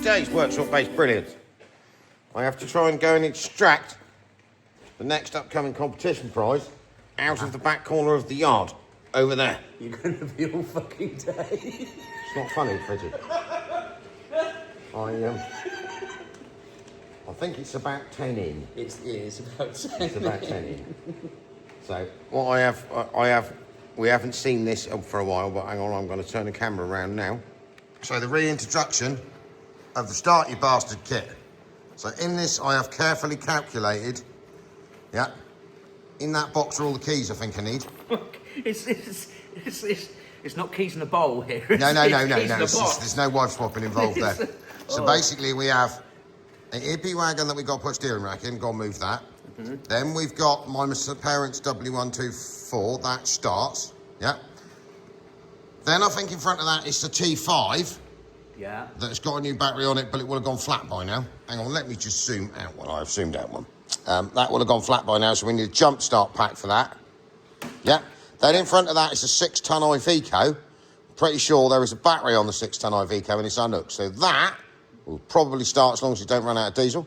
today's workshop-based brilliance, I have to try and go and extract the next upcoming competition prize out of the back corner of the yard, over there. You're going to be all fucking day. It's not funny, Fidget. I think it's about 10 in. It's about 10. It's about 10 in. So what we haven't seen this for a while, but hang on, I'm going to turn the camera around now. So the reintroduction of the Start You Bastard kit. So in this, I have carefully calculated, yeah, in that box are all the keys I think I need. It's not keys in a bowl here. No. There's no wife swapping involved there. So basically we have a hippie wagon that we've got to put steering rack in, go and move that. Mm-hmm. Then we've got my parents' W124, that starts, yeah. Then I think in front of that is the T5. Yeah. That's got a new battery on it, but it would have gone flat by now. Hang on, let me just zoom out one. I've zoomed out one. That would have gone flat by now, so we need a jump start pack for that. Yeah. Then in front of that is a 6-ton Iveco. Pretty sure there is a battery on the 6-ton Iveco and it's unhooked. So that will probably start as long as you don't run out of diesel.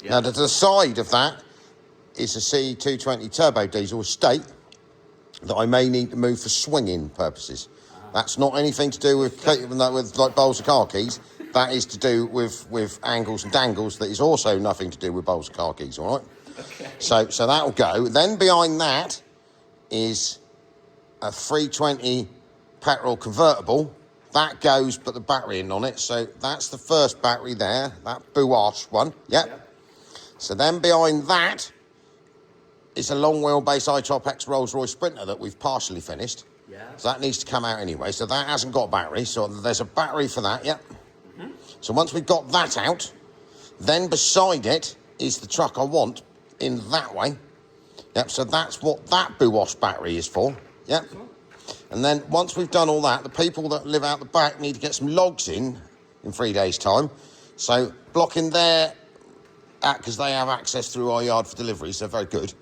Now, to the side of that is a C220 turbo diesel estate that I may need to move for swinging purposes. That's not anything to do with like bowls of car keys. That is to do with angles and dangles. That is also nothing to do with bowls of car keys, all right? Okay. So that'll go. Then behind that is a 320 petrol convertible. That goes, but the battery in on it. So that's the first battery there, that Buash one. Yep. So then behind that is a long wheelbase iTop X Rolls-Royce Sprinter that we've partially finished. Yeah. So that needs to come out anyway. So that hasn't got a battery. So there's a battery for that, yep. Mm-hmm. So once we've got that out, then beside it is the truck I want in that way. Yep, so that's what that Buash battery is for. Yep. And then once we've done all that, the people that live out the back need to get some logs in 3 days' time. So blocking their, because they have access through our yard for deliveries, they're very good,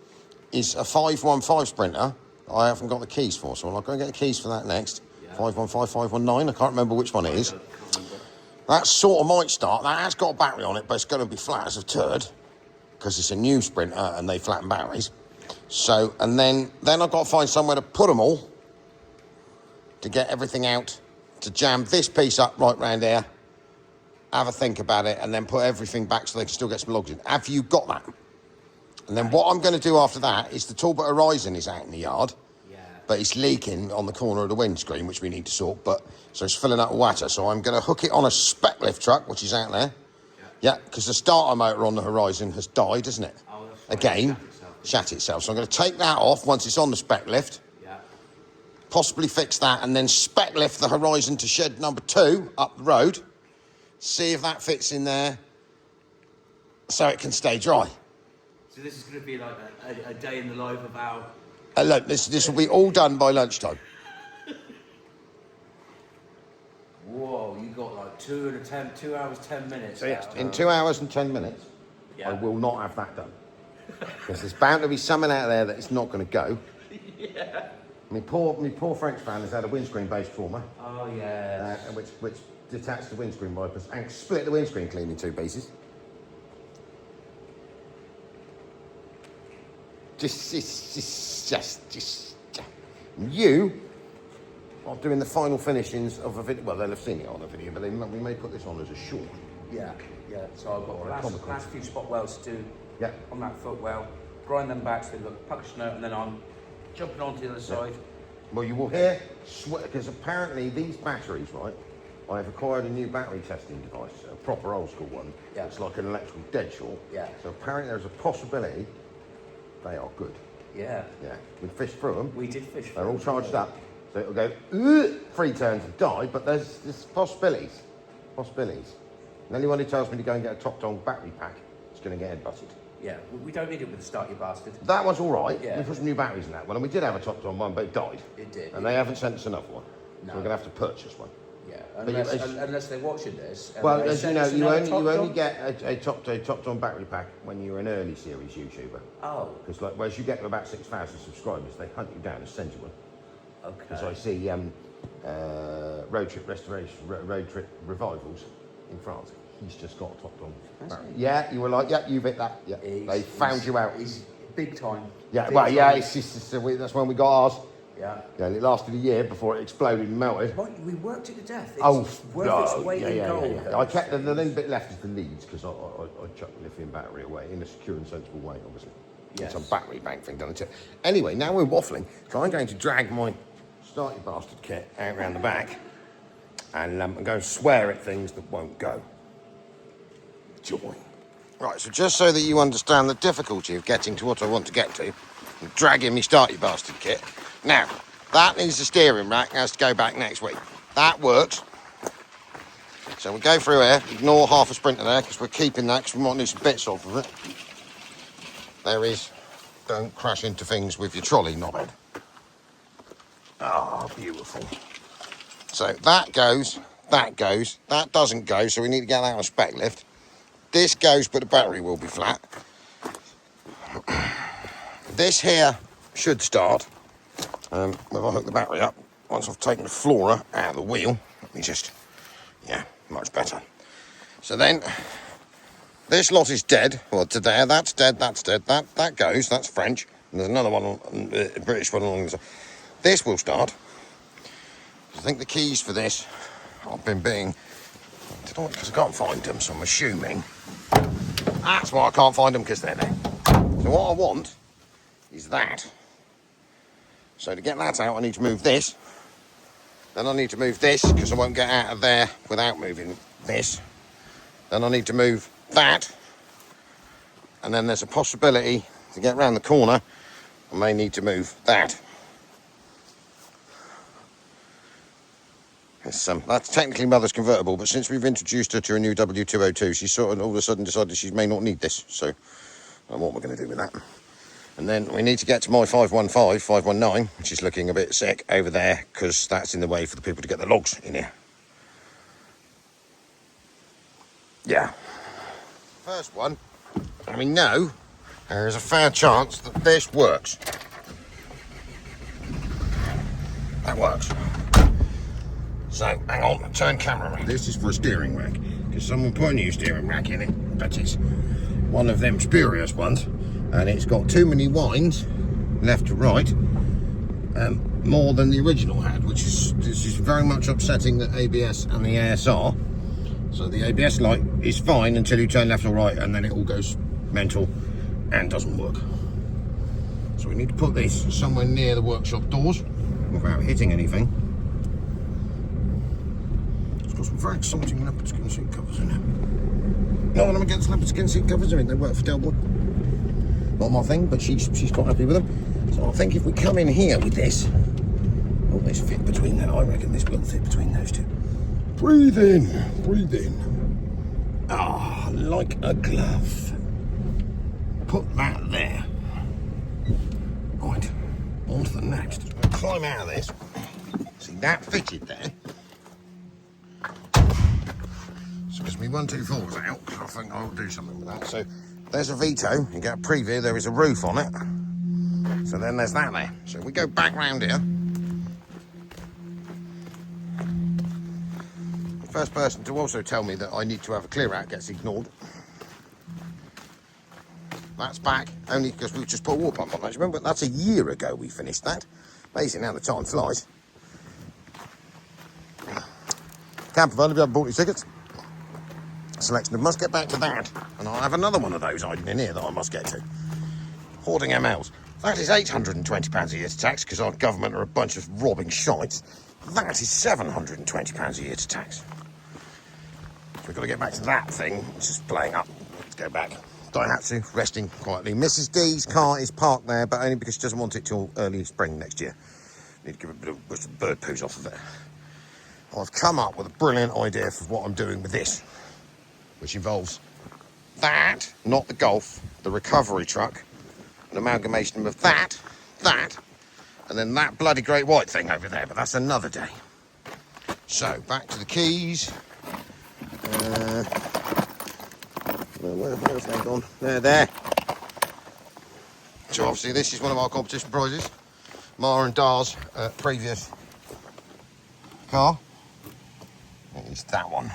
is a 515 Sprinter that I haven't got the keys for. So I'll go and get the keys for that next. Yeah. 515, 519, I can't remember which one it is. That sort of might start. That has got a battery on it, but it's going to be flat as a turd because it's a new Sprinter and they flatten batteries. So, and then I've got to find somewhere to put them all to get everything out, to jam this piece up right round here, have a think about it, and then put everything back so they can still get some logs in. Have you got that? And then what I'm going to do after that is the Talbot Horizon is out in the yard, but it's leaking on the corner of the windscreen, which we need to sort, so it's filling up with water. So I'm going to hook it on a spec lift truck, which is out there. Yeah, because the starter motor on the Horizon has died, hasn't it? Oh, again, shat itself. So I'm going to take that off once it's on the spec lift. Possibly fix that and then spec lift the Horizon to shed number 2 up the road. See if that fits in there so it can stay dry. So this is going to be like a day in the life of our... Look, this will be all done by lunchtime. Whoa, you got like 2 hours, 10 minutes. So yes, in 2 hours and 10 minutes, I will not have that done. Because there's bound to be something out there that it's not going to go. Yeah. My poor French fan has had a windscreen-based trauma. Oh, yeah. Which detached the windscreen wipers and split the windscreen clean in 2 pieces. You are doing the final finishings of a video. Well, they'll have seen it on the video, but we may put this on as a short. Yeah. So I've got last few spot welds to do on that footwell, grind them back so they look puckish note, and then I'm jumping onto the other side. Well, you will hear because apparently these batteries, right? I have acquired a new battery testing device, a proper old school one. Yeah. It's like an electrical dead short. Yeah. So apparently there's a possibility they are good. Yeah. Yeah. We fished through them. We did fish through them. They're all charged up. So it'll go 3 turns and die, but there's possibilities. Possibilities. And anyone who tells me to go and get a top-ton battery pack is going to get head-butted. Yeah, we don't need it with the Start You Bastard. That one's all right. Yeah. We put some new batteries in that one, and we did have a top-ton one, but it died. It did. And they haven't sent us another one. No. So we're going to have to purchase one. Yeah, unless they're watching this. Well, as you know, you only get a top-ton battery pack when you're an early series YouTuber. Oh. Because whereas you get to about 6,000 subscribers, they hunt you down and send you one. Okay. Because I see road trip restoration, road trip revivals in France. He's just got a top dog. Yeah, you were like, yeah, you bit that. Yeah, they found you out. He's big time. Yeah, big well, time. yeah, it's just that's when we got ours. Yeah. Yeah, and it lasted a year before it exploded and melted. We worked it to death. It's worth its weight in gold. I kept the little bit left is the leads because I chucked the lithium battery away in a secure and sensible way, obviously. Yes. Some battery bank thing done it. Anyway, now we're waffling, so I'm going to drag my starty bastard kit out round the back and I'm going to swear at things that won't go. Joy. Right, so just so that you understand the difficulty of getting to what I want to get to, I'm dragging me starty bastard kit. Now, that needs the steering rack, has to go back next week. That works. So we go through here, ignore half a sprinter there, because we're keeping that, because we might need some bits off of it. There is, don't crash into things with your trolley, knobhead. Ah, oh, beautiful. So that goes, that doesn't go, so we need to get that on a spec lift. This goes, but the battery will be flat. This here should start. If I hook the battery up, once I've taken the floorer out of the wheel, let me just, yeah, much better. So then, this lot is dead. Well, to there, that's dead, that goes, that's French. And there's another one, British one along the side. This will start. I think the keys for this, I've been being, because I can't find them, so I'm assuming. That's why I can't find them, because they're there. So what I want is that. So to get that out, I need to move this. Then I need to move this, because I won't get out of there without moving this. Then I need to move that. And then there's a possibility to get around the corner, I may need to move that. That's technically Mother's convertible, but since we've introduced her to a new W202, she's sort of all of a sudden decided she may not need this. So I don't know what we're going to do with that. And then we need to get to my 519, which is looking a bit sick over there, because that's in the way for the people to get the logs in here. Yeah. First one, and we know there is a fair chance that this works. That works. So, hang on, turn camera around. This is for a steering rack, because someone put a new steering rack in it, but it's one of them spurious ones, and it's got too many winds, left to right, more than the original had, this is very much upsetting the ABS and the ASR. So the ABS light is fine until you turn left or right, and then it all goes mental and doesn't work. So we need to put this somewhere near the workshop doors without hitting anything. It's got some very exciting leopard skin seat covers in there. No one against leopard skin seat covers, I mean, they work for Delwood. Not my thing, but she's quite happy with them. So I think if we come in here with this, will this fit between that? I reckon this will fit between those two. Breathe in, breathe in. Ah, like a glove. Put that there. Right, on to the next. I'll climb out of this. See, that fitted there. So, because my 124 was out, I think I'll do something with that. So, there's a Vito. You get a preview, there is a roof on it. So then there's that there. So we go back round here. First person to also tell me that I need to have a clear out gets ignored. That's back, only because we've just put a water pump on that. Remember, that's a year ago we finished that. Amazing how the time flies. Camper van, if you haven't bought your tickets. Selection of must get back to that. And I have another one of those hiding in here that I must get to. Hoarding MLs. That is £820 a year to tax, because our government are a bunch of robbing shites. That is £720 a year to tax. So we've got to get back to that thing, which is playing up. Let's go back. Daihatsu, resting quietly. Mrs. D's car is parked there, but only because she doesn't want it till early spring next year. Need to give a bit of bird poos off of it. I've come up with a brilliant idea for what I'm doing with this, which involves that, not the Golf, the recovery truck, an amalgamation of that, and then that bloody great white thing over there, but that's another day. So, back to the keys. Where have they gone? There. So obviously this is one of our competition prizes. Ma and Da's previous car. It's that one.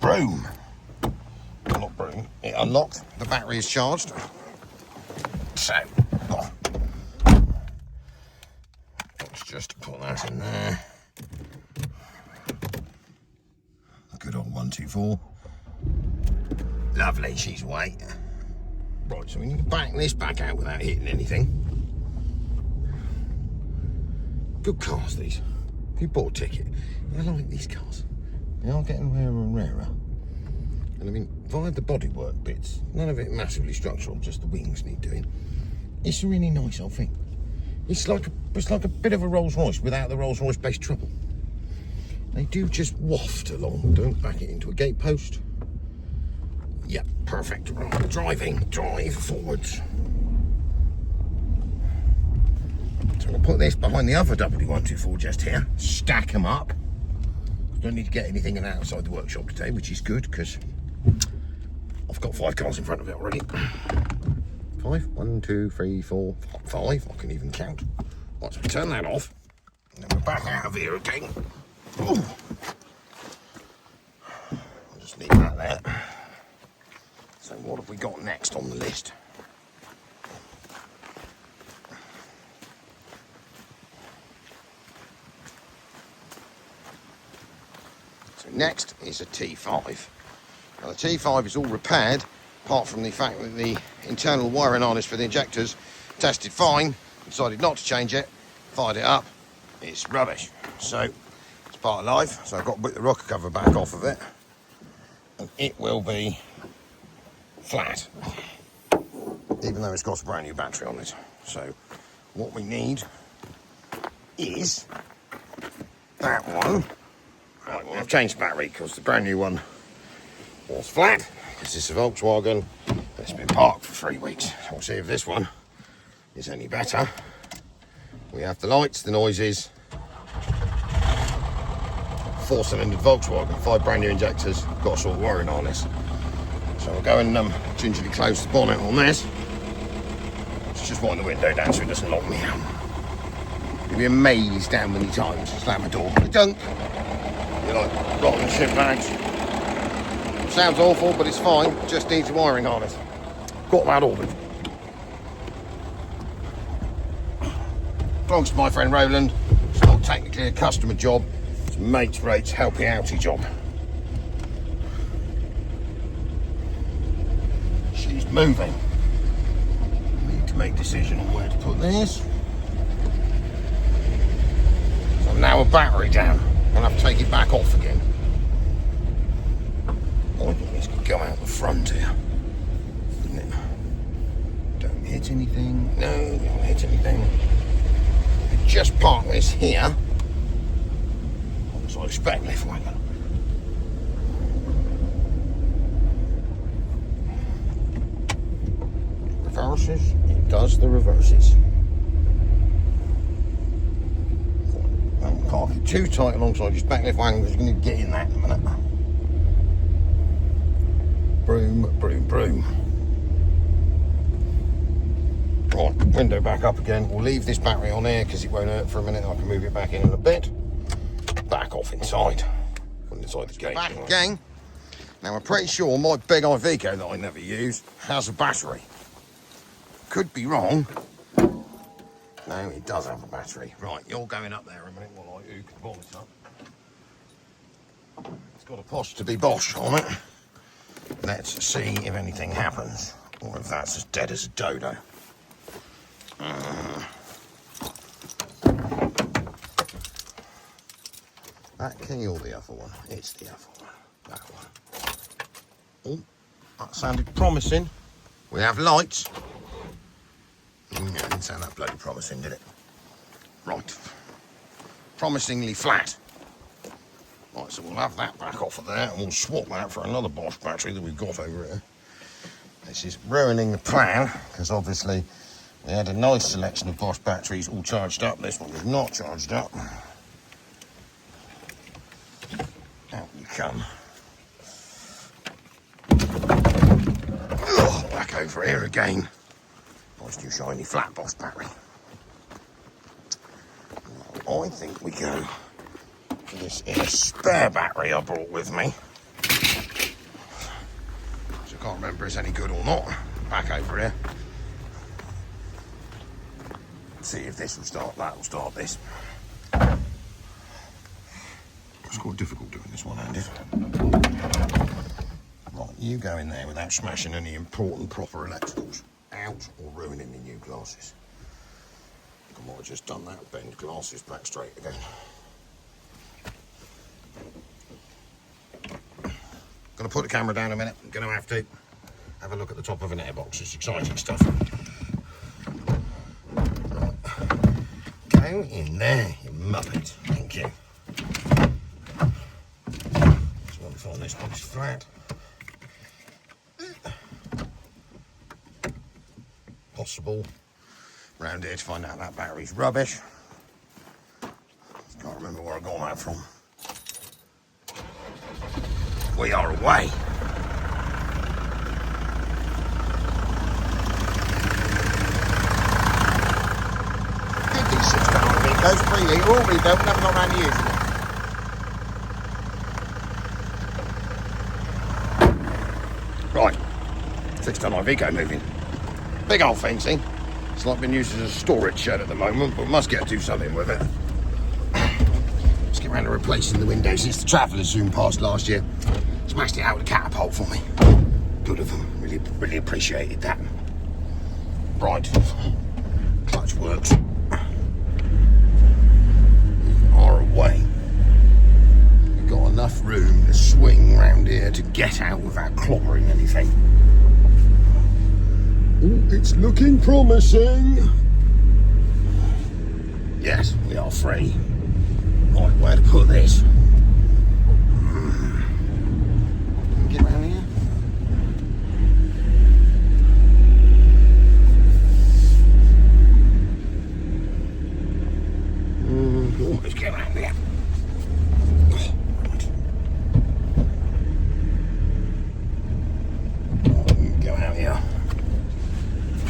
Broom. Well, not broom. It unlocked. The battery is charged. So, let's just put that in there. Good old 124. Lovely, she's away. Right, so we need to back this back out without hitting anything. Good cars, these. If you bought a ticket, I like these cars. They are getting rarer and rarer. And I mean, via the bodywork bits, none of it massively structural, just the wings need doing. It's a really nice old thing. It's like a bit of a Rolls Royce without the Rolls Royce base trouble. They do just waft along. Don't back it into a gate post. Yep, perfect. Right, drive forwards. So I'm going to put this behind the other W124 just here. Stack them up. Don't need to get anything outside the workshop today, which is good because I've got 5 cars in front of it already. 5, 1, 2, 3, 4, 5. I can even count. Right, so we turn that off. And then we're back out of here again. Ooh. I'll just leave that there. So what have we got next on the list? So next is a T5. Now the T5 is all repaired, apart from the fact that the internal wiring harness for the injectors tested fine, decided not to change it, fired it up, it's rubbish. So it's part of life, so I've got to put the rocker cover back off of it, and it will be flat, even though it's got a brand new battery on it. So what we need is that one. Right, well, I've changed the battery because the brand new one was flat, because it's a Volkswagen. It's been parked for 3 weeks. So we'll see if this one is any better. We have the lights, the noises, 4-cylinder Volkswagen, 5 brand new injectors, got a sort of wiring harness. So I'll go and gingerly close the bonnet on this. Let's just wind the window down so it doesn't lock me out. You'll be amazed how many times I slam a door. I don't. You're like rotten shit bags. Sounds awful, but it's fine. Just needs a wiring harness. Got that ordered. Belongs to my friend Roland. It's not technically a customer job. It's a mate's rates helping outy job. She's moving. Need to make a decision on where to put this. So now a battery down. I'll have to take it back off again. I think this could go out the front here. Couldn't it? Don't hit anything. No, don't hit anything. Just park this here. On the side of spec lift wagon. Reverses. It does the reverses. Don't park it too tight alongside your spec lift wagon because you're going to get in that in a minute. Broom, broom, broom. Right, window back up again. We'll leave this battery on here because it won't hurt for a minute. I can move it back in a bit. Back off inside. Inside the gate. Back again. Now I'm pretty sure my big Iveco that I never use has a battery. Could be wrong. No, it does have a battery. Right, you're going up there a minute while I hook the bonnet up. It's got a posh to be Bosch on it. Let's see if anything happens, or if that's as dead as a dodo. That key or the other one? It's the other one. That one. Oh, that sounded promising. We have lights. Yeah, it didn't sound that bloody promising, did it? Right. Promisingly flat. Right, so we'll have that back off of there and we'll swap that for another Bosch battery that we've got over here. This is ruining the plan because obviously we had a nice selection of Bosch batteries all charged up. This one was not charged up. Out you come. Ugh, back over here again. Nice new shiny flat Bosch battery. I think we go for this spare battery I brought with me. So I can't remember if it's any good or not. Back over here. See if this will start. That will start this. It's quite difficult doing this one-handed. Right, you go in there without smashing any important proper electricals out or ruining the new glasses. I might have just done that, bend glasses back straight again. Gonna put the camera down a minute. I'm gonna have to have a look at the top of an airbox. It's exciting stuff. Right. Go in there, you muppet. Thank you. Just want to find this box flat. Possible round here to find out that battery's rubbish. Can't remember where I got that from. We are away. 56 pound Vicos, 3 litre, all rebuilt, never got round to using it. Right, 6 ton Iveco moving. Big old thing, see? It's like being used as a storage shed at the moment, but we must get to do something with it. Let's get around to replacing the windows since the travellers zoomed past last year. Smashed it out with a catapult for me. Good of them, really appreciated that. Right, clutch works. Are away. We've got enough room to swing round here to get out without clobbering anything. Ooh, it's looking promising. Yes, we are free. Right, where to put this? Get around here. Let's get around here. Oh, right. Go out here.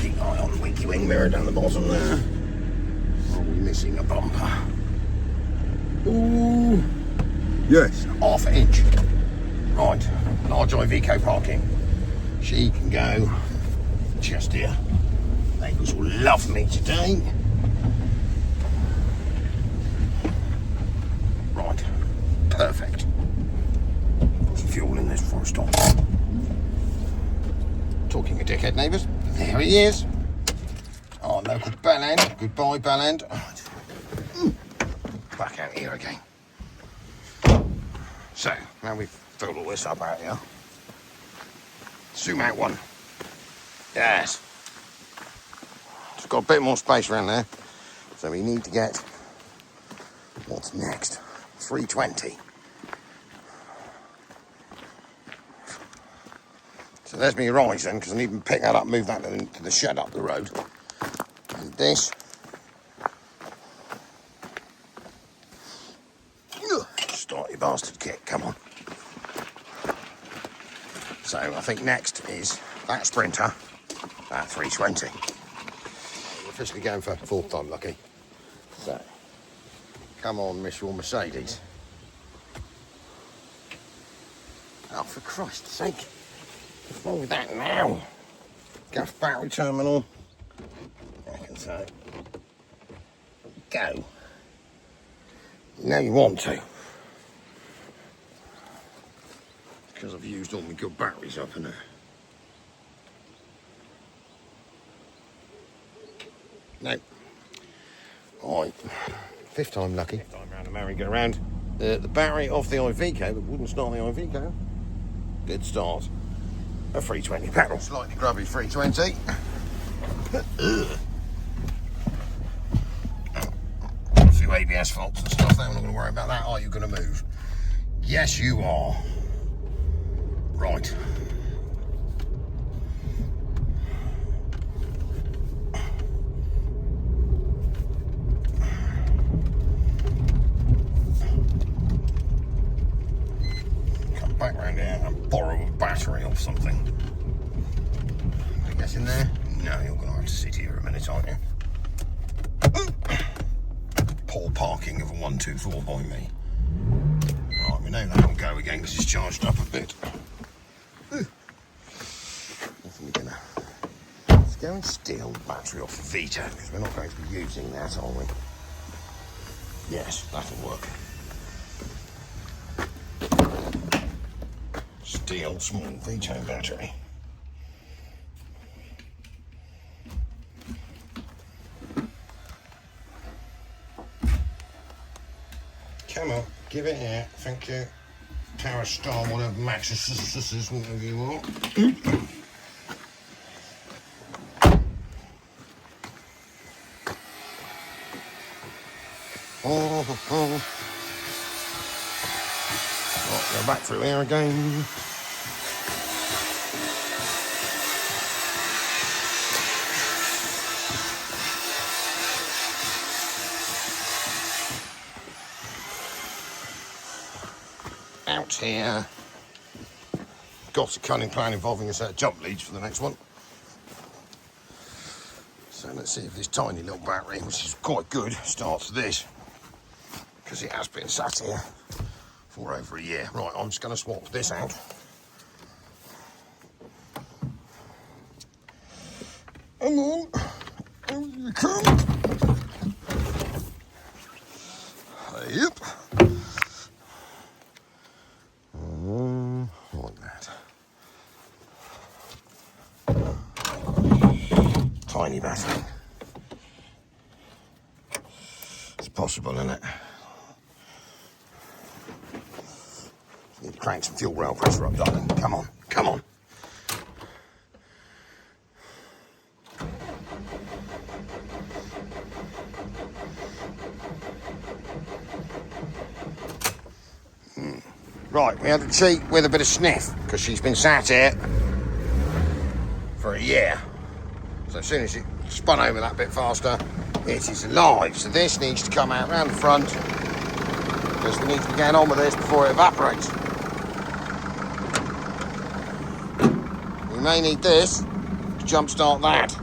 Keep an eye on the winky wing mirror down the bottom there. Are we missing a bumper? Ooh. Yes, half an inch. Right, large Iveco parking. She can go just here. Neighbours will love me today. Right, perfect. Put some fuel in this before I stop. Talking of dickhead neighbours, there he is. Our local bell end. Goodbye, bell end. Right. Back out here again. So, now we've filled all this up out here. Zoom out one. Yes. Just got a bit more space around there. So we need to get, what's next? 320. So there's my horizon, because I need to pick that up, move that to the shed up the road. And this. Start your bastard kit, come on. So I think next is that Sprinter, that 320. We're officially going for 4th time lucky. So, come on, Miss Your Mercedes. Oh, for Christ's sake. What's wrong with that now? Gas battery terminal. I can say. Go. Now you want to. Because I've used all my good batteries up in there. No. Alright. 5th time lucky. 5th time round the merry-go-round. The battery off the Iveco that wouldn't start the Iveco did start a 320 petrol. Slightly grubby 320. A few ABS faults and stuff there. I'm not going to worry about that. Are you going to move? Yes, you are. Right. Come back round here and borrow a battery or something. I guess in there? No, you're going to have to sit here a minute, aren't you? poor parking of a 124 by me. Right, we know that will go again because it's charged up a bit. Let's go and steal the battery off the Vito because we're not going to be using that, are we? Yes, that'll work. Steal small Vito battery. Come on, give it here. Thank you. Power Star, whatever Max is, whatever you want. Right, go back through here again. Out here. Got a cunning plan involving a set of jump leads for the next one. So let's see if this tiny little battery, which is quite good, starts this. Because it has been sat here for over a year. Right, I'm just going to swap this out. Come on. Here you come. Yep. Like that. Tiny battery. It's possible, isn't it? Need to crank some fuel rail pressure up, darling. Come on, come on. Right, we had to cheat with a bit of sniff because she's been sat here for a year. So as soon as it spun over that bit faster, it is alive. So this needs to come out round the front because we need to be getting on with this before it evaporates. We may need this to jumpstart that.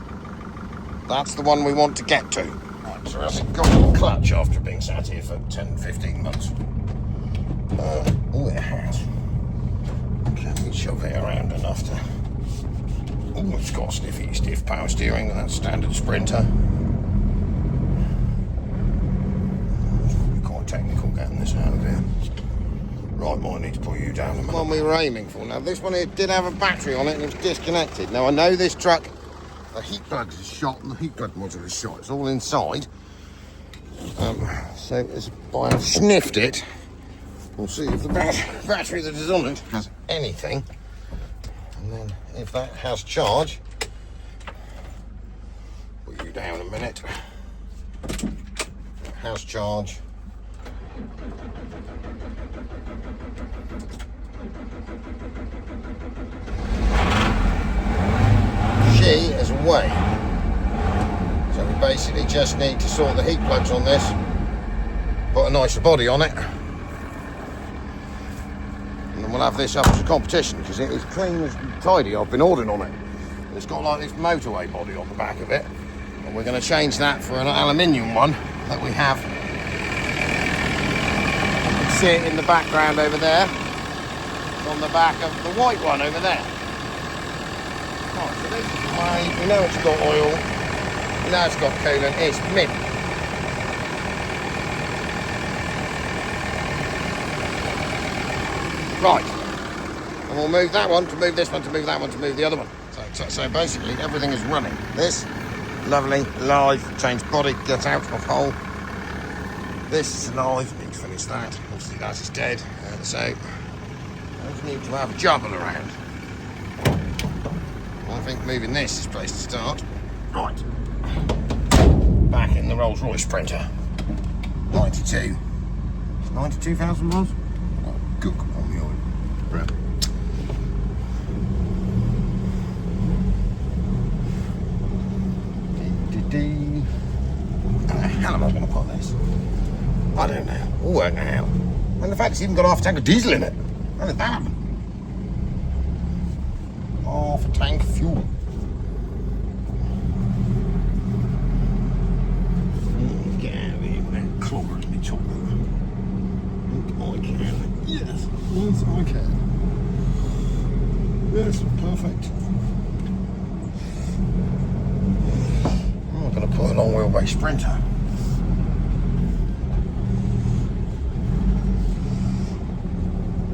That's the one we want to get to. Right, so has it got a clutch after being sat here for 10, 15 months? Oh, it has. Can we shove it around enough to... Oh, it's got stiff power steering, and that's standard Sprinter. It's probably quite technical getting this out of here. Right, might need to pull you down a minute. The one we were aiming for. Now, this one here did have a battery on it and it was disconnected. Now, I know this truck, the heat plug is shot and the heat plug module is shot. It's all inside. So, as I've sniffed it, we'll see if the battery that is on it has anything. And then, if that has charge, put you down a minute. Has charge. She is away. So we basically just need to sort the heat plugs on this, put a nicer body on it, and then we'll have this up as a competition because it is clean as tidy. I've been ordering on it. It's got like this motorway body on the back of it, and we're going to change that for an aluminium one that we have. You can see it in the background over there. It's on the back of the white one over there. Right, so this is the way. We know it's got oil. We know it's got coolant. It's mint. Right. And we'll move that one to move this one to move that one to move the other one. So basically everything is running. This, lovely, live, change body, get out of hole. This is live, need to finish that. Obviously that is dead. So I just need to have a juggle around. I think moving this is the place to start. Right. Back in the Rolls-Royce Sprinter. 92. 92,000 miles? Oh, good on the oil. Right. How the hell am I going to put this? I don't know. We'll work it out. And the fact it's even got half a tank of diesel in it. How did that happen? Half a tank of fuel. Get out of here with that claw. Yes, I can. Yes, perfect. I'm going to put a long wheelbase Sprinter.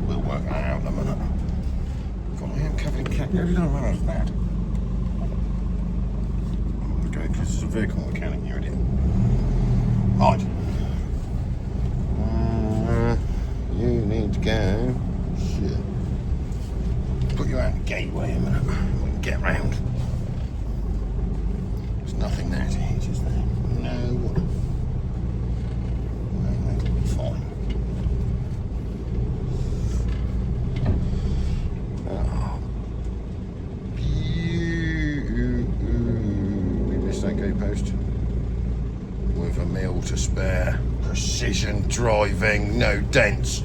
We'll work that out in a minute. God, I am covered in cat. How did I realise that? Okay, because it's a vehicle mechanic here, idiot. Right. You need to go. Shit. Put you out the gateway a minute. We can get round. There's nothing there to hit, is there? No. That'll be fine. Oh. We missed that gate post. With a mil to spare. Precision driving, no dents.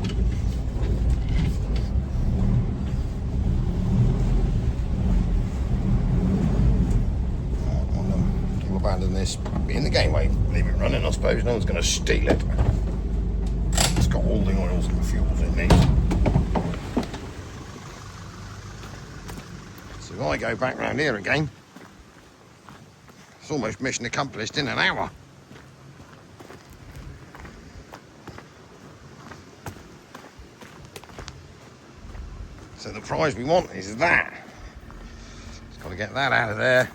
We'll abandon this in the gateway. Leave it running, I suppose. No one's going to steal it. It's got all the oils and the fuels it needs. So if I go back round here again, it's almost mission accomplished in an hour. So the prize we want is that. Just got to get that out of there.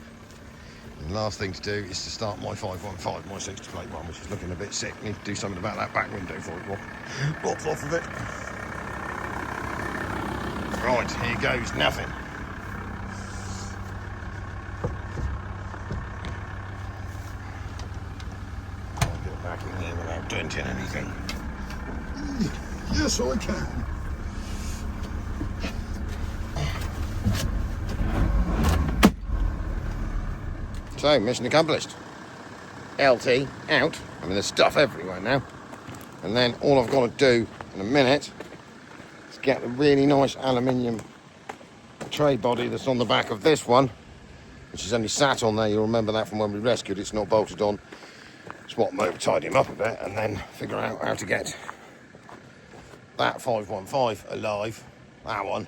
And the last thing to do is to start my 515, my 60 plate one, which is looking a bit sick. Need to do something about that back window before it rots off of it. Right, here goes nothing. I'll get back in here without denting anything. Yes, I can. So, mission accomplished. LT out. I mean, there's stuff everywhere now. And then all I've got to do in a minute is get the really nice aluminium tray body that's on the back of this one, which is only sat on there. You'll remember that from when we rescued it. It's not bolted on. Swap them over, tidy him up a bit, and then figure out how to get that 515 alive, that one,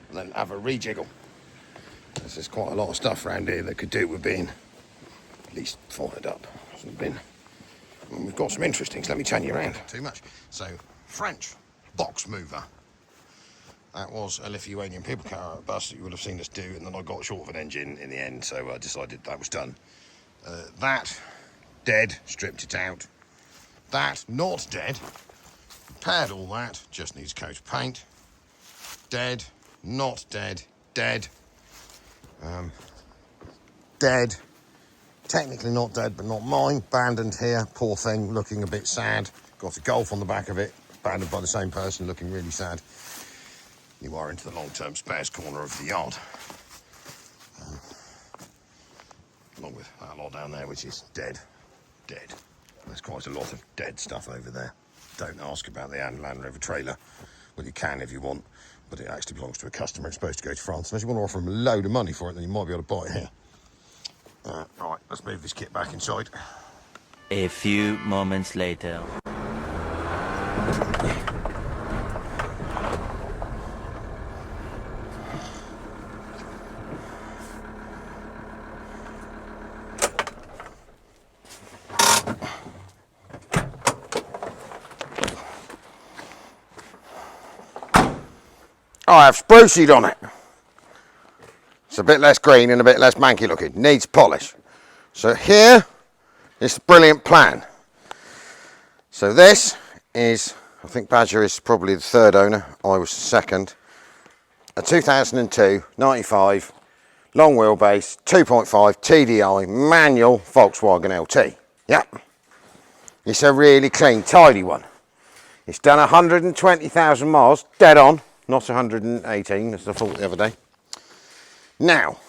and then have a rejiggle. There's quite a lot of stuff around here that could do with being at least fired up. Hasn't been. And we've got some interesting things. Let me turn you around. Too much. So, French box mover. That was a Lithuanian people car bus that you would have seen us do, and then I got short of an engine in the end, so I decided that was done. That, dead, stripped it out. That, not dead, repaired all that, just needs a coat of paint. Dead, not dead, dead. Dead, technically not dead, but not mine. Abandoned here, poor thing, looking a bit sad. Got a Golf on the back of it, abandoned by the same person, looking really sad. You are into the long-term spares corner of the yard. Along with that lot down there, which is dead. Dead. There's quite a lot of dead stuff over there. Don't ask about the Land Rover trailer. Well, you can if you want, but it actually belongs to a customer. It's supposed to go to France. Unless you want to offer them a load of money for it, then you might be able to buy it here. Right, let's move this kit back inside. A few moments later. I have spruceed on it. It's a bit less green and a bit less manky looking. Needs polish. So here is the brilliant plan. So this is, I think Badger is probably the third owner. I was the second. A 2002 95 long wheelbase 2.5 TDI manual Volkswagen LT. Yep. It's a really clean, tidy one. It's done 120,000 miles, dead on. Not 118, as I thought the other day. Now,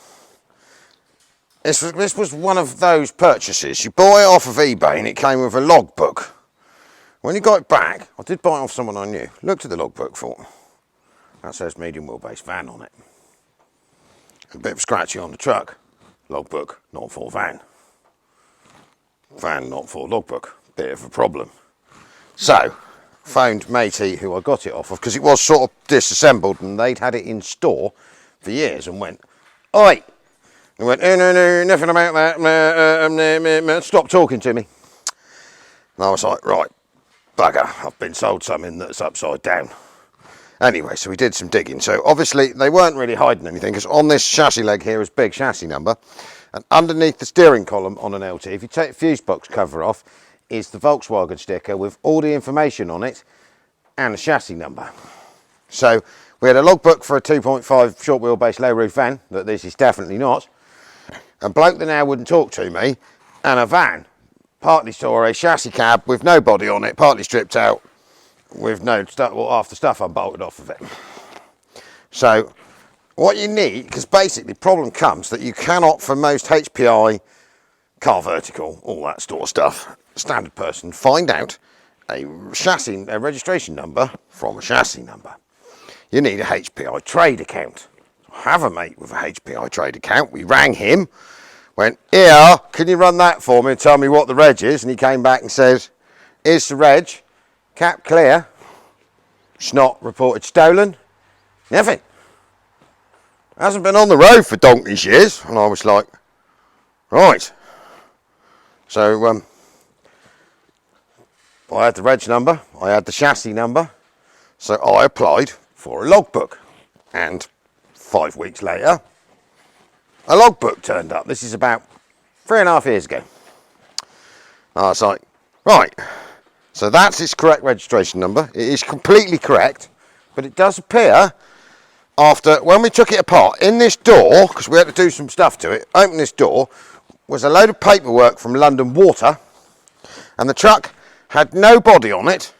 this was one of those purchases. You buy it off of eBay and it came with a logbook. When you got it back, I did buy it off someone I knew. Looked at the logbook, thought, that says medium wheelbase van on it. A bit of scratchy on the truck. Logbook, not for van. Van, not for logbook. Bit of a problem. So, phoned matey who I got it off of, because it was sort of disassembled and they'd had it in store for years, and went, oi! And went, no, nothing about that, stop talking to me. And I was like, right, bugger, I've been sold something that's upside down. Anyway, so we did some digging. So obviously they weren't really hiding anything, because on this chassis leg here is big chassis number, and underneath the steering column on an LT, if you take the fuse box cover off, is the Volkswagen sticker with all the information on it and the chassis number. So we had a logbook for a 2.5 short wheelbase low roof van, that this is definitely not, a bloke that now wouldn't talk to me, and a van. Partly saw a chassis cab with no body on it, partly stripped out, with no stuff, well, half the stuff unbolted off of it. So what you need, because basically the problem comes that you cannot, for most HPI, car vertical, all that sort of stuff, standard person, find out a registration number from a chassis number. You need a HPI trade account. I have a mate with a HPI trade account. We rang him, went, here, can you run that for me and tell me what the reg is? And he came back and said, here's the reg, cap clear, it's not reported stolen, nothing. Hasn't been on the road for donkey's years. And I was like, right. So I had the reg number, I had the chassis number, so I applied for a logbook. And 5 weeks later, a logbook turned up. This is about 3.5 years ago. I was like, right, so that's its correct registration number. It is completely correct, but it does appear after, when we took it apart, in this door, because we had to do some stuff to it, open this door, was a load of paperwork from London Water, and the truck had no body on it,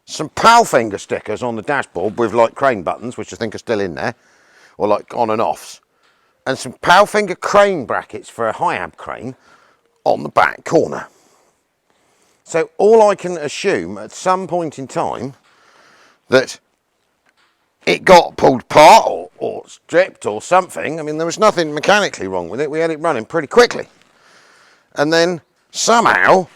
some Palfinger stickers on the dashboard with like crane buttons, which I think are still in there, or like on and offs, and some Palfinger crane brackets for a high-ab crane on the back corner. So all I can assume at some point in time that it got pulled apart or stripped or something. I mean, there was nothing mechanically wrong with it. We had it running pretty quickly. And then somehow,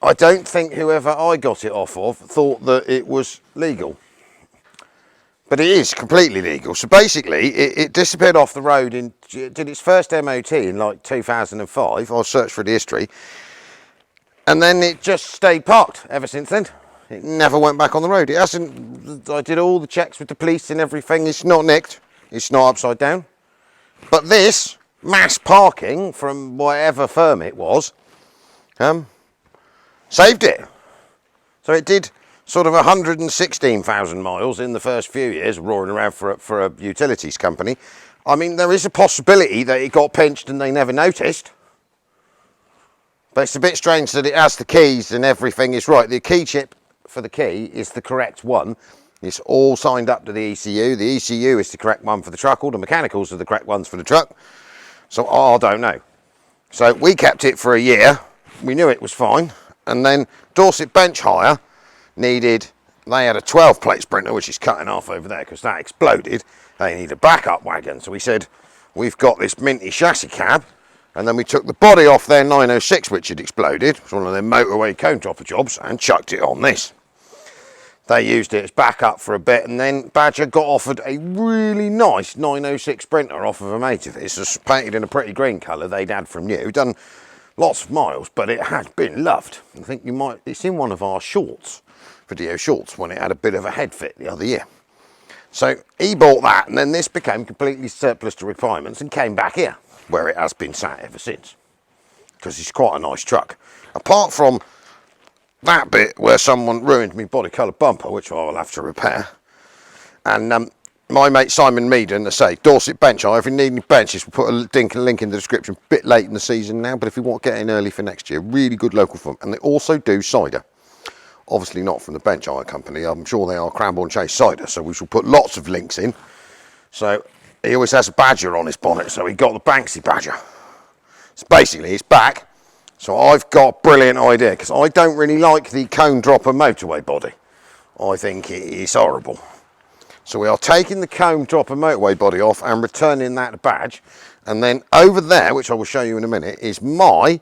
I don't think whoever I got it off of thought that it was legal. But it is completely legal. So basically, it disappeared off the road and did its first MOT in like 2005. I'll search for the history. And then it just stayed parked ever since then. It never went back on the road. It hasn't, I did all the checks with the police and everything. It's not nicked. It's not upside down. But this mass parking from whatever firm it was, saved it. So it did sort of 116,000 miles in the first few years, roaring around for a utilities company. I mean, there is a possibility that it got pinched and they never noticed. But it's a bit strange that it has the keys and everything is right. The key chip for the key is the correct one. It's all signed up to the ECU. The ECU is the correct one for the truck. All the mechanicals are the correct ones for the truck. So I don't know. So we kept it for a year. We knew it was fine. And then Dorset Bench Hire needed, they had a 12 plate Sprinter, which is cutting off over there because that exploded. They need a backup wagon. So we said, we've got this minty chassis cab. And then we took the body off their 906, which had exploded. It was one of their motorway cone dropper jobs, and chucked it on this. They used it as backup for a bit, and then Badger got offered a really nice 906 Sprinter off of a mate of his. It's painted in a pretty green colour they'd had from new. Done lots of miles, but it had been loved. I think you might, it's in one of our shorts, video shorts, when it had a bit of a head fit the other year. So he bought that, and then this became completely surplus to requirements and came back here, where it has been sat ever since, because it's quite a nice truck. Apart from that bit where someone ruined me body colour bumper, which I will have to repair, and my mate Simon Meaden, I say, Dorset Bench Hire, if you need any benches, we'll put a link in the description, a bit late in the season now, but if you want to get in early for next year, really good local firm. And they also do cider. Obviously not from the Bench Hire company, I'm sure they are Cranbourne Chase cider, so we shall put lots of links in. So he always has a badger on his bonnet, so he got the Banksy badger. So basically it's back. So I've got a brilliant idea, because I don't really like the cone dropper motorway body. I think it is horrible. So we are taking the cone dropper motorway body off and returning that badge. And then over there, which I will show you in a minute, is my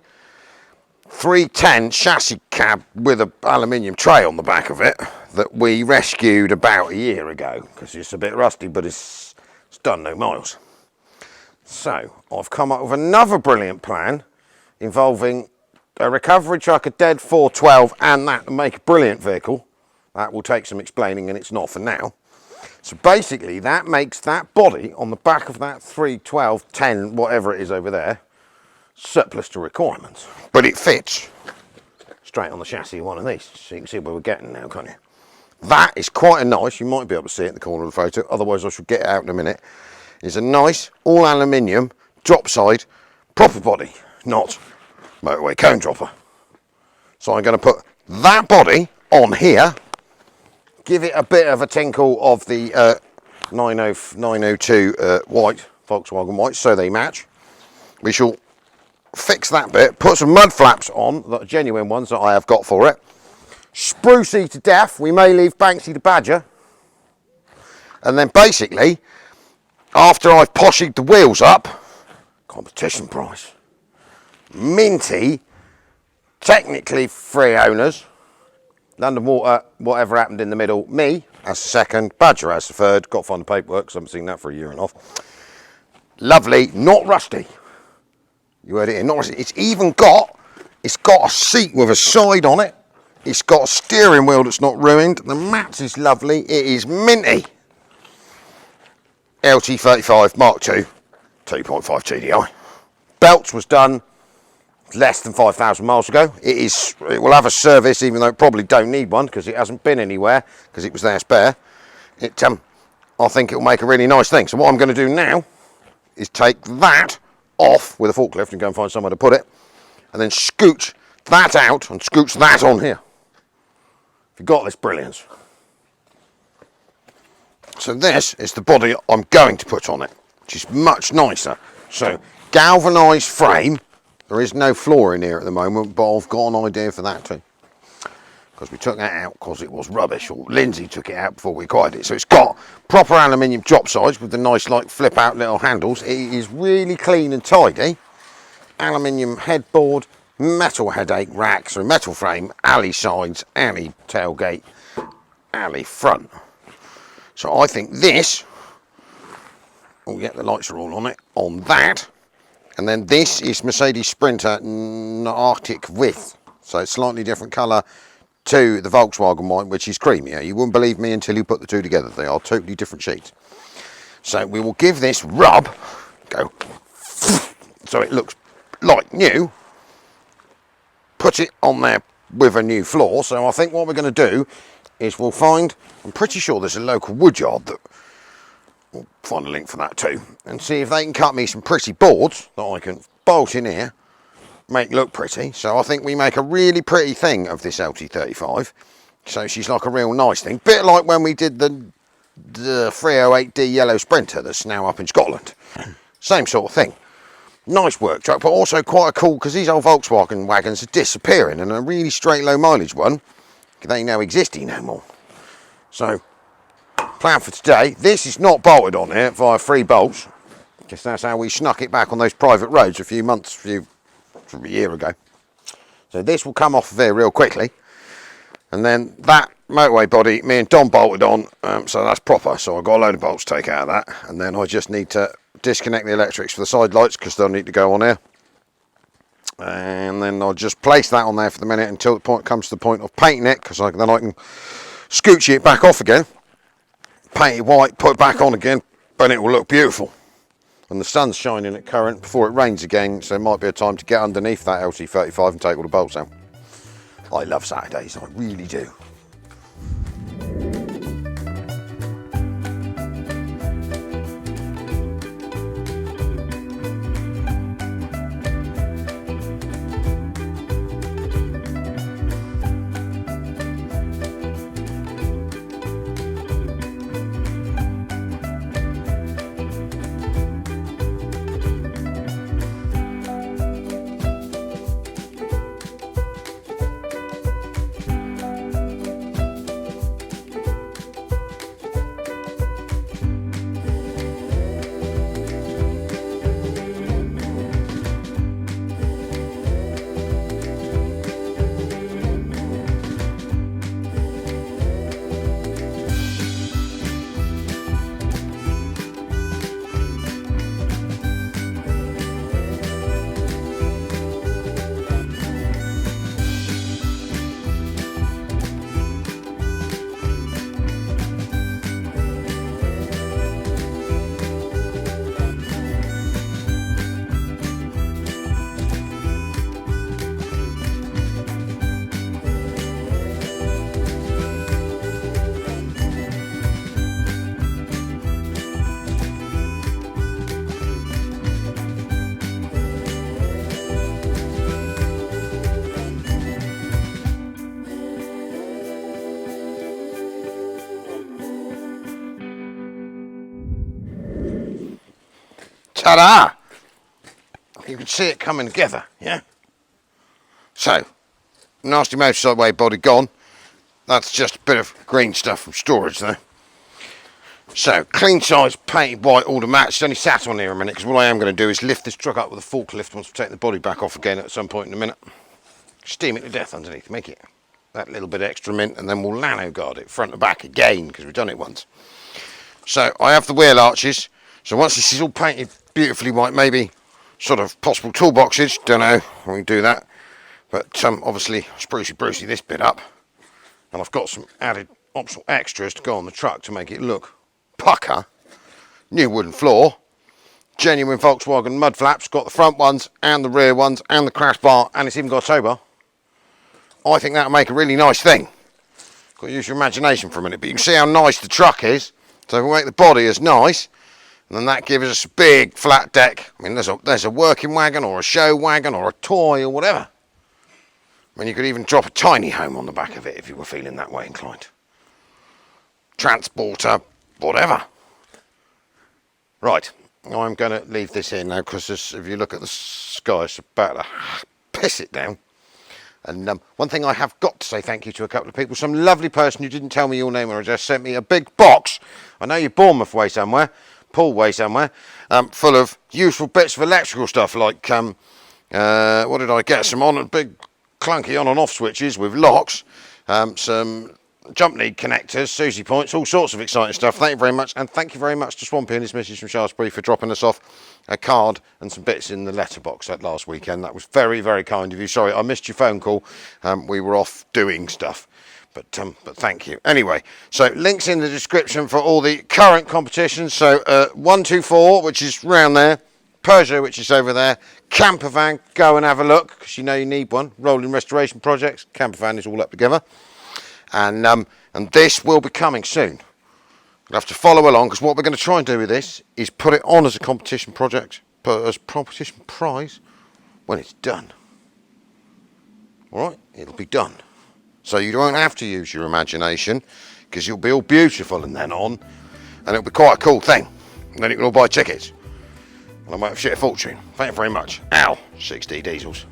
310 chassis cab with an aluminium tray on the back of it that we rescued about a year ago because it's a bit rusty, but it's done no miles. So I've come up with another brilliant plan involving a recovery truck, a dead 412, and that to make a brilliant vehicle. That will take some explaining, and it's not for now. So basically that makes that body on the back of that 312, 10, whatever it is over there, surplus to requirements. But it fits straight on the chassis of one of these. So you can see where we're getting now, can't you? That is quite a nice, you might be able to see it in the corner of the photo, otherwise I should get it out in a minute. It's a nice, all aluminium, drop side, proper body, not motorway cone dropper. So I'm going to put that body on here, give it a bit of a tinkle of the 902 white, Volkswagen white, so they match. We shall fix that bit, put some mud flaps on, the genuine ones that I have got for it. Sprucey to death, we may leave Banksy to badger. And then basically, after I've poshied the wheels up, competition price, minty, technically free owners, London Water, whatever happened in the middle, me as the second, Badger as the third, got to find the paperwork because I haven't seen that for a year and a half. Lovely, not rusty. You heard it here, not rusty. It's got a seat with a side on it. It's got a steering wheel that's not ruined. The mats is lovely. It is minty. LT35 Mark II, 2.5 TDI. Belts was done less than 5,000 miles ago. It will have a service, even though it probably don't need one because it hasn't been anywhere because it was there spare. I think it will make a really nice thing. So what I'm going to do now is take that off with a forklift and go and find somewhere to put it, and then scooch that out and scooch that on here. If you've got this brilliance. So this is the body I'm going to put on it, which is much nicer. So galvanised frame. There is no floor in here at the moment, but I've got an idea for that too. Because we took that out because it was rubbish, or Lindsay took it out before we acquired it. So it's got proper aluminium drop sides with the nice like flip out little handles. It is really clean and tidy. Aluminium headboard, metal headache rack, so metal frame, alley sides, alley tailgate, alley front. So I think this, oh yeah, the lights are all on it, on that. And then this is Mercedes Sprinter Arctic Width. So it's slightly different colour to the Volkswagen one, which is creamier. You wouldn't believe me until you put the two together. They are totally different sheets. So we will give this rub, go, so it looks like new. Put it on there with a new floor. So I think what we're going to do is we'll find, I'm pretty sure there's a local woodyard that, we'll find a link for that too, and see if they can cut me some pretty boards that I can bolt in here, make look pretty. So I think we make a really pretty thing of this LT35. So she's like a real nice thing. Bit like when we did the 308D yellow Sprinter that's now up in Scotland. Same sort of thing. Nice work truck, but also quite cool because these old Volkswagen wagons are disappearing, and a really straight low mileage one, they now exist no more. So, plan for today, this is not bolted on here via 3 bolts, because that's how we snuck it back on those private roads a year ago. So this will come off of here real quickly, and then that motorway body, me and Don bolted on, so that's proper. So I've got a load of bolts to take out of that, and then I just need to disconnect the electrics for the side lights because they'll need to go on here. And then I'll just place that on there for the minute until the point comes to the point of painting it, because then I can scooch it back off again, paint it white, put it back on again, and it will look beautiful. And the sun's shining at current before it rains again, so it might be a time to get underneath that LT35 and take all the bolts out. I love Saturdays, I really do. Ta-da! You can see it coming together, yeah? So, nasty motorcycle way body gone. That's just a bit of green stuff from storage there. So, clean size, painted white, all the mats. It's only sat on here a minute, because what I am going to do is lift this truck up with a forklift once we've taken the body back off again at some point in a minute. Steam it to death underneath, make it that little bit extra mint, and then we'll lano guard it front to back again, because we've done it once. So, I have the wheel arches. So once this is all painted beautifully white, maybe sort of possible toolboxes, don't know, we can do that. But obviously, sprucey this bit up. And I've got some added optional extras to go on the truck to make it look pucker. New wooden floor. Genuine Volkswagen mud flaps. Got the front ones and the rear ones and the crash bar, and it's even got a tow bar. I think that'll make a really nice thing. Got to use your imagination for a minute, but you can see how nice the truck is. So if we make the body as nice, and then that gives us a big flat deck. I mean, there's a working wagon or a show wagon or a toy or whatever. I mean, you could even drop a tiny home on the back of it if you were feeling that way inclined. Transporter, whatever. Right, I'm going to leave this in now, because if you look at the sky, it's about to piss it down. And one thing I have got to say thank you to a couple of people. Some lovely person who didn't tell me your name or address sent me a big box. I know you're Bournemouth way somewhere. Pool way somewhere, full of useful bits of electrical stuff, like what did I get? Some big clunky on and off switches with locks, some jump lead connectors, Susie points, all sorts of exciting stuff. Thank you very much, and thank you very much to Swampy and his missus from Shaftesbury for dropping us off a card and some bits in the letterbox that last weekend. That was very, very kind of you. Sorry, I missed your phone call. We were off doing stuff. But thank you. Anyway, so links in the description for all the current competitions. So 124, which is round there, Peugeot, which is over there, camper van, go and have a look, because you know you need one. Rolling restoration projects, camper van is all up together. And this will be coming soon. You'll have to follow along, because what we're going to try and do with this is put it on as a competition project, as a competition prize when it's done. All right, it'll be done. So you don't have to use your imagination, because you'll be all beautiful and then on, and it'll be quite a cool thing. And then you can all buy tickets. And I might have shit a fortune. Thank you very much. Ow, 6D diesels.